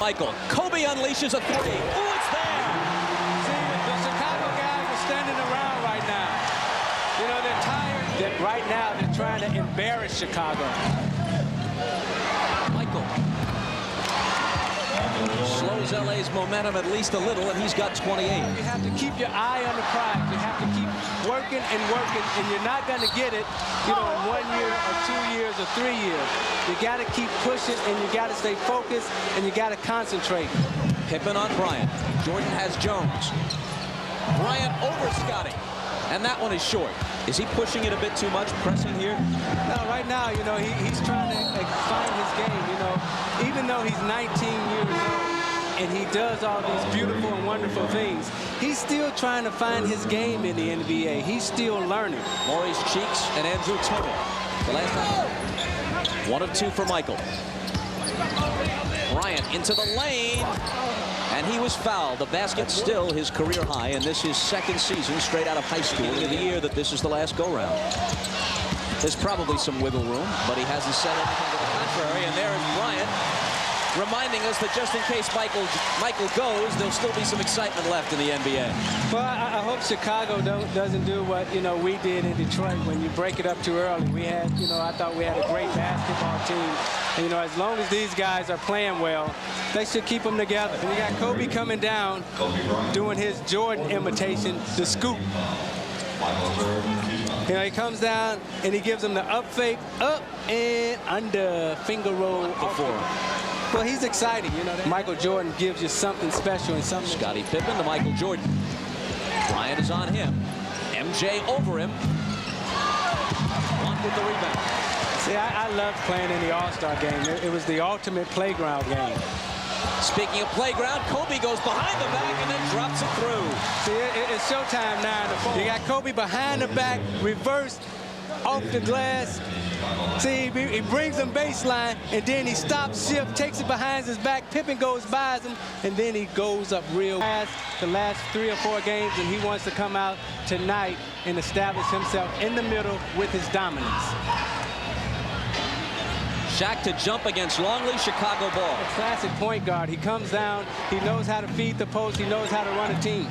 Michael. Kobe unleashes a three. Oh, it's there. See, the Chicago guys are standing around right now. You know, they're tired. Right now, they're trying to embarrass Chicago. Michael slows LA's momentum at least a little, and he's got 28. You have to keep your eye on the prize. You have to keep working and working, and you're not going to get it, you know, in 1 year or 2 years or 3 years. You got to keep pushing, and you got to stay focused, and you got to concentrate. Pippen on Bryant. Jordan has Jones. Bryant over Scotty. And that one is short. Is he pushing it a bit too much, pressing here? No, right now, you know, he's trying to find his game, you know. Even though he's 19 years old and he does all these beautiful and wonderful things, he's still trying to find his game in the NBA. He's still learning. Maurice Cheeks and Andrew Tillman. The last time. 1 of 2 for Michael. Bryant into the lane. And he was fouled. The basket still his career high, and this is second season straight out of high school in the year that this is the last go-round. There's probably some wiggle room, but he hasn't said anything to the contrary. And there is Bryant reminding us that just in case Michael goes, there'll still be some excitement left in the NBA. Well, I hope Chicago doesn't do what, you know, we did in Detroit when you break it up too early. We had, you know, I thought we had a great basketball team. And, you know, as long as these guys are playing well, they should keep them together. And you got Kobe coming down, doing his Jordan imitation, the scoop. You know, he comes down and he gives them the up fake, up and under, finger roll before. Well, he's exciting, you know. Michael Jordan gives you something special and something. Scottie Pippen to Michael Jordan. Bryant is on him. MJ over him. One with the rebound. See, I loved playing in the All-Star game. It was the ultimate playground game. Speaking of playground, Kobe goes behind the back and then drops it through. See, it's showtime now in the fourth. You got Kobe behind the back, reversed, off the glass. See, he brings him baseline, and then he stops, shift, takes it behind his back. Pippen goes by him, and then he goes up real fast the last 3 or 4 games, and he wants to come out tonight and establish himself in the middle with his dominance. Shaq to jump against Longley, Chicago ball. A classic point guard. He comes down, he knows how to feed the post, he knows how to run a team.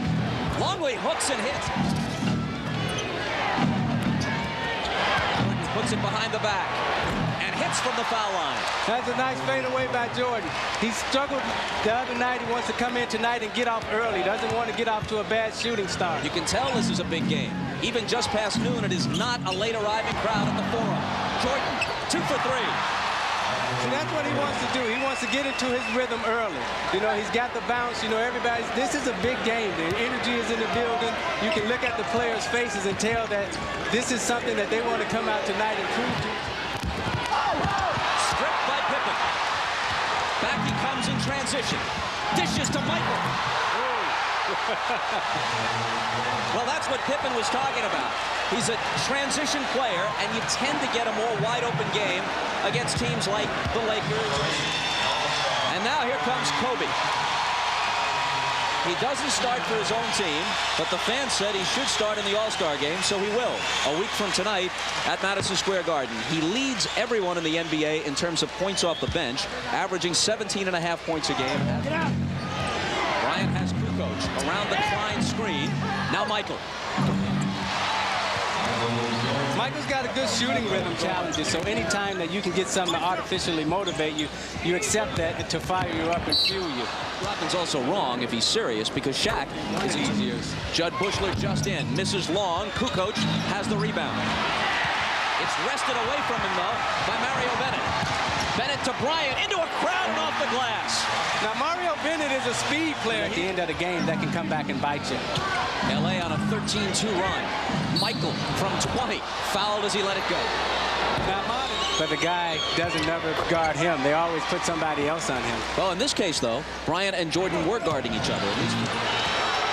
Longley hooks and hits. Puts it behind the back and hits from the foul line. That's a nice fadeaway by Jordan. He struggled the other night. He wants to come in tonight and get off early. Doesn't want to get off to a bad shooting start. You can tell this is a big game. Even just past noon, it is not a late arriving crowd at the Forum. Jordan, 2 for 3. See, that's what he wants to do. He wants to get into his rhythm early. You know, he's got the bounce. You know, this is a big game. The energy is in the building. You can look at the players' faces and tell that this is something that they want to come out tonight and prove to. Stripped by Pippen. Back he comes in transition. Dishes to Michael. Well, that's what Pippen was talking about. He's a transition player, and you tend to get a more wide-open game against teams like the Lakers. And now here comes Kobe. He doesn't start for his own team, but the fans said he should start in the All-Star game, so he will. A week from tonight at Madison Square Garden. He leads everyone in the NBA in terms of points off the bench, averaging 17.5 points a game. Get out. Bryant has Kukoc around the Klein screen. Now Michael. Michael's got a good shooting rhythm challenges, so anytime that you can get something to artificially motivate you, you accept that to fire you up and fuel you. Rodman's also wrong if he's serious because Shaq is easier. Judd Bushler just in, misses long. Kukoc has the rebound. It's wrested away from him, though, by Mario Bennett. Bennett to Bryant, into a crowd and off the glass. Now, Mario Bennett is a speed player. At the end of the game, that can come back and bite you. L.A. on a 13-2 run. Michael from 20, fouled as he let it go. But the guy doesn't never guard him. They always put somebody else on him. Well, in this case, though, Bryant and Jordan were guarding each other. At least.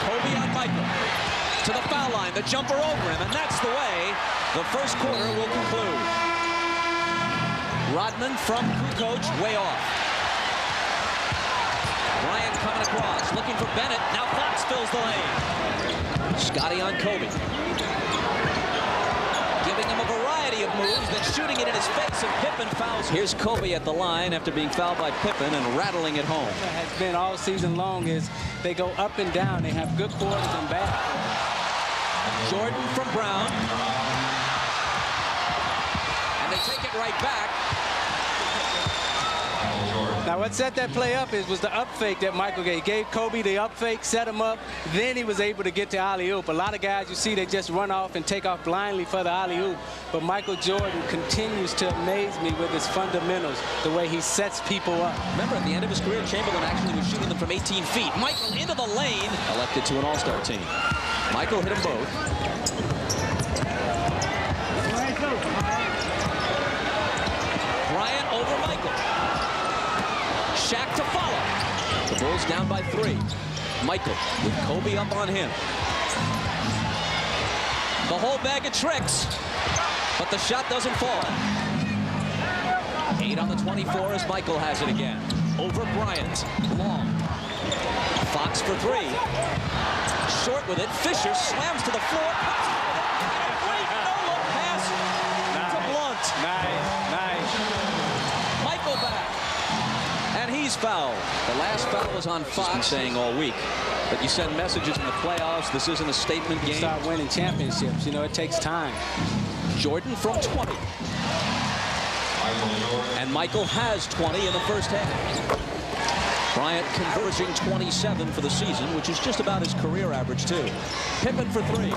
Kobe on Michael. To the foul line, the jumper over him, and that's the way the first quarter will conclude. Rodman from Kukoc, way off. Bryant coming across, looking for Bennett. Now Fox fills the lane. Scotty on Kobe. Giving him a variety of moves that shooting it in his face, and Pippen fouls. Here's Kobe at the line after being fouled by Pippen and rattling it home. What has been all season long is they go up and down. They have good quarters and bad. Jordan from Brown. And they take it right back. Now what set that play up was the up fake that Michael gave. He gave Kobe the up fake, set him up, then he was able to get to alley-oop. A lot of guys you see, they just run off and take off blindly for the alley-oop. But Michael Jordan continues to amaze me with his fundamentals, the way he sets people up. Remember, at the end of his career, Chamberlain actually was shooting them from 18 feet. Michael into the lane, elected to an all-star team. Michael hit them both. Bryant over Michael. Shaq to follow. The Bulls down by 3. Michael with Kobe up on him. The whole bag of tricks, but the shot doesn't fall. 8 on the 24 as Michael has it again. Over Bryant. Long. Fox for 3. Short with it. Fisher slams to the floor. Great no-look pass to Blunt. Nice. Michael back. And he's fouled. The last foul was on Fox, saying all week that you send messages in the playoffs. This isn't a statement game. Start winning championships. You know, it takes time. Jordan from 20. And Michael has 20 in the first half. Bryant converging 27 for the season, which is just about his career average, too. Pippen for 3.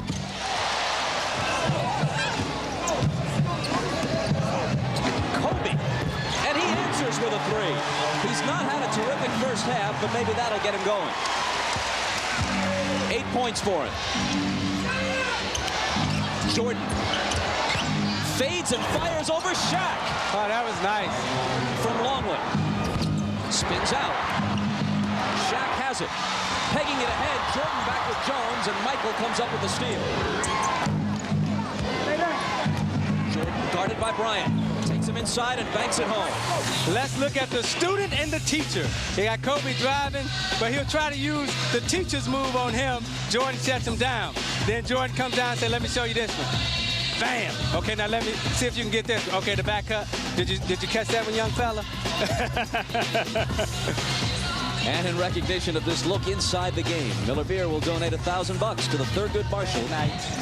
Kobe. And he answers with a 3. He's not had a terrific first half, but maybe that'll get him going. 8 points for him. Jordan fades and fires over Shaq. Oh, that was nice. From Longley. Spins out. Shaq has it. Pegging it ahead. Jordan back with Jones, and Michael comes up with the steal. Jordan guarded by Bryant. Takes him inside and banks it home. Let's look at the student and the teacher. They got Kobe driving, but he'll try to use the teacher's move on him. Jordan shuts him down. Then Jordan comes down and says, let me show you this one. Bam. Okay, now let me see if you can get this. Okay, the back cut. Did you catch that one, young fella? And in recognition of this look inside the game, Miller Beer will donate $1,000 to the Thurgood Marshall.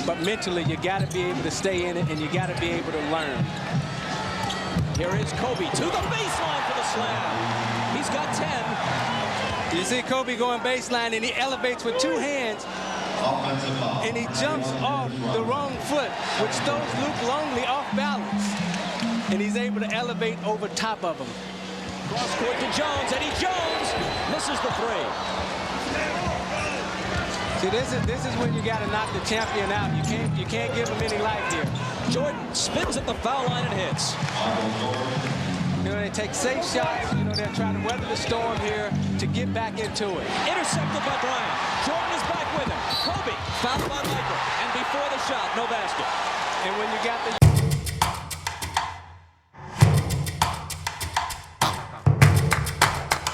But mentally, you got to be able to stay in it, and you got to be able to learn. Here is Kobe to the baseline for the slam. He's got 10. You see Kobe going baseline, and he elevates with 2 hands. And he jumps off the wrong foot, which throws Luke Longley off balance. And he's able to elevate over top of him. Cross court to Jones. Eddie Jones misses the 3. See, this is when you got to knock the champion out. You can't give him any life here. Jordan spins at the foul line and hits. You know, they take safe shots. You know, they're trying to weather the storm here to get back into it. Intercepted by Bryant. Jordan is back with him. Kobe fouled by Michael. And before the shot, no basket. And when you got the